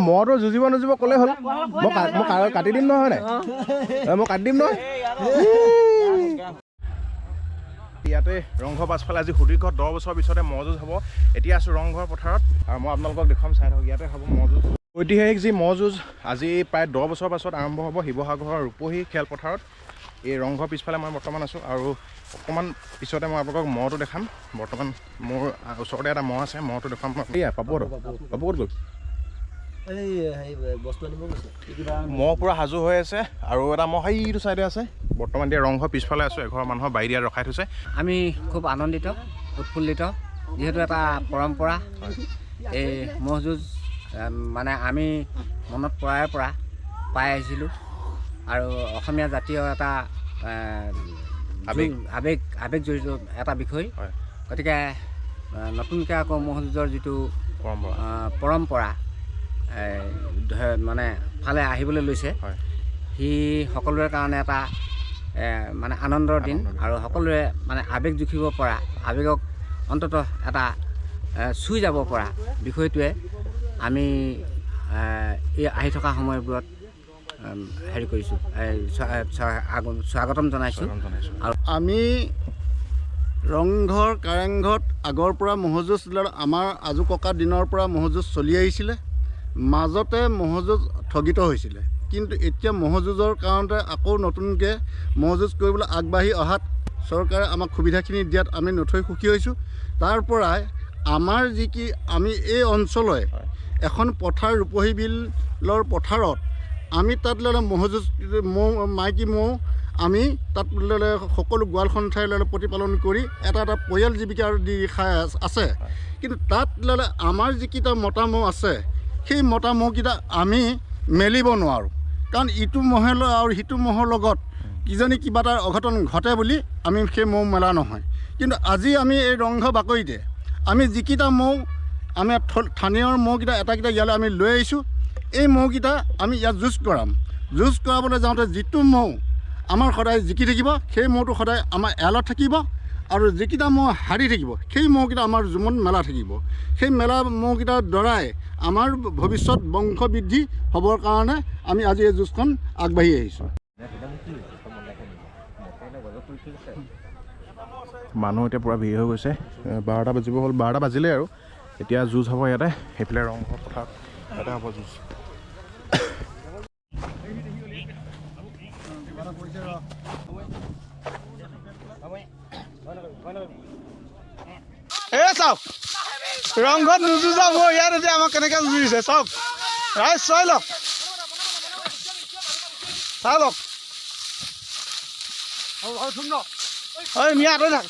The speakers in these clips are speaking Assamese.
মইতো যুঁজিব নোজিব ক'লে হ'ল মই কাটি দিম নহয় নাই মই কাটি দিম নহয় ইয়াতে ৰংঘৰ পাছফালে আজি সুদীৰ্ঘ 10 বছৰ পিছতে ম'হ যুঁজ হ'ব এতিয়া আছোঁ ৰংঘৰ পথাৰত আৰু মই আপোনালোকক দেখুৱাম চাই থাকক ইয়াতে হ'ব ম'হ যুঁজ ঐতিহাসিক যি ম'হ যুঁজ আজি প্ৰায় 10 বছৰ পাছত আৰম্ভ হ'ব শিৱসাগৰৰ ৰূপহী খেলপথাৰত এই ৰংঘৰ পিছফালে মই বৰ্তমান আছোঁ আৰু অকণমান পিছতে মই আপোনালোকক ম'হটো দেখাম বৰ্তমান মোৰ ওচৰতে এটা ম'হ আছে ম'হটো দেখুৱাম এয়া পাপু ক'ত গ'ল ম'হ পূৰা সাজু হৈ আছে আৰু এটা ম'হ সেইটো চাইডে আছে বৰ্তমান এতিয়া ৰংঘৰ পিছফালে আছোঁ এঘৰ মানুহৰ বাৰী দিয়াত ৰখাই থৈছে আমি খুব আনন্দিত উৎফুল্লিত যিহেতু এটা পৰম্পৰা এই ম'হ যুঁজ মানে আমি মনত পৰাৰ পৰা পাই আহিছিলোঁ আৰু অসমীয়া জাতীয় এটা আৱেগ জড়িত এটা বিষয় গতিকে নতুনকৈ আকৌ ম'হ যুঁজৰ যিটো পৰম্পৰা মানে ফালে আহিবলৈ লৈছে সি সকলোৰে কাৰণে এটা মানে আনন্দৰ দিন আৰু সকলোৰে মানে আৱেগ জুখিব পৰা আৱেগক অন্ততঃ এটা চুই যাব পৰা বিষয়টোৱে আমি এই আহি থকা সময়বোৰত হেৰি কৰিছোঁ স্বাগতম জনাইছোঁ আৰু আমি ৰংঘৰ কাৰেংঘৰত আগৰ পৰা ম'হ যুঁজ আমাৰ আজো ককা দিনৰ পৰা ম'হ যুঁজ চলি আহিছিলে মাজতে ম'হ যুঁজ স্থগিত হৈছিলে কিন্তু এতিয়া ম'হ যুঁজৰ কাৰণতে আকৌ নতুনকৈ ম'হ যুঁজ কৰিবলৈ আগবাঢ়ি অহাত চৰকাৰে আমাক সুবিধাখিনি দিয়াত আমি নথৈ সুখী হৈছোঁ তাৰ পৰাই আমাৰ যি কি আমি এই অঞ্চললৈ এখন পথাৰ ৰূপহী বিলৰ পথাৰত আমি তাত ল'লে ম'হ যুঁজ মাইকী ম'হ আমি তাত ল'লে সকলো গোৱাল সন্থাই ল'লে প্ৰতিপালন কৰি এটা পৰিয়াল জীৱিকা দি খাই আছে কিন্তু তাত ল'লে আমাৰ যিকেইটা মতা ম'হ আছে সেই মতা ম'হকেইটা আমি মেলিব নোৱাৰোঁ কাৰণ ইটো ম'হে আৰু সিটো ম'হৰ লগত কিজনী কিবা এটা অঘটন ঘটে বুলি আমি সেই ম'হ মেলা নহয় কিন্তু আজি আমি এই ৰংঘৰ বাকৰিতে আমি যিকেইটা ম'হ আমি স্থানীয় ম'হকেইটা এটাকেইটা ইয়ালৈ আমি লৈ আহিছোঁ এই ম'হকেইটা আমি ইয়াত যুঁজ কৰাবলৈ যাওঁতে যিটো ম'হ আমাৰ সদায় জিকি থাকিব সেই ম'হটো সদায় আমাৰ এৰালত থাকিব আৰু যিকেইটা ম'হ হাৰি থাকিব সেই ম'হকেইটা আমাৰ জুমত মেলা থাকিব সেই মেলা ম'হকেইটাৰ দ্বাৰাই আমাৰ ভৱিষ্যত বংশ বৃদ্ধি হ'বৰ কাৰণে আমি আজি এই যুঁজখন আগবাঢ়ি আহিছোঁ মানুহ এতিয়া পূৰা ভিৰ হৈ গৈছে 12টা বাজিব হ'ল 12টা বাজিলে আৰু এতিয়া যুঁজ হ'ব ইয়াতে সেইফালে ৰংঘৰ পথাৰত ইয়াতে হ'ব যুঁজ চাওক ৰংঘৰত নুযুঁজাব ইয়াত এতিয়া আমাক কেনেকৈ যুঁজিছে চাওক ৰাইজ চাই লওক মিয়া আঁতৰি থাক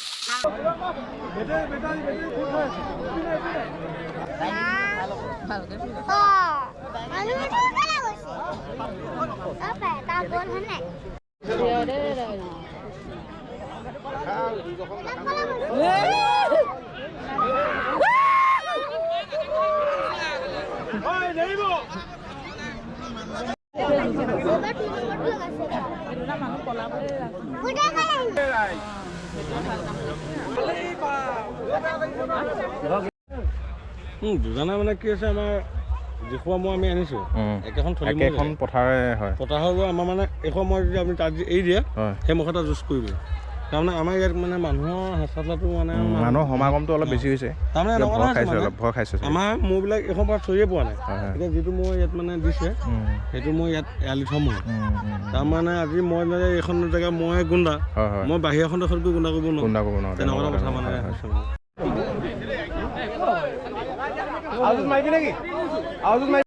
দুজনা মানে কি হৈছে আমাৰ যিখোৱা মই আমি আনিছোঁ একেখন পথাৰে হয় পথাৰৰ আমাৰ মানে এইখন মই যদি আপুনি তাত এৰি দিয়ে সেই মুখত এটা যুঁজ কৰিব তাৰমানে আমাৰ ইয়াত মানে মানুহৰ হেঁচাটো মানে মানুহৰ সমাগমটো অলপ বেছি হৈছে তাৰমানে ভয় খাইছে আমাৰ মৌবিলাক এইখন পৰা চৰিয়ে পোৱা নাই এতিয়া যিটো মই ইয়াত মানে দিছে সেইটো মই ইয়াত এৰালি থ'ম তাৰমানে আজি মই মানে এইখন জেগা মই গুণ্ডা মই বাহিৰ এখন দেশত গৈ গুণ্ডা কৰিব নোৱাৰোঁ তেনেকুৱা কথা মানে আউজ মাৰিবি নেকি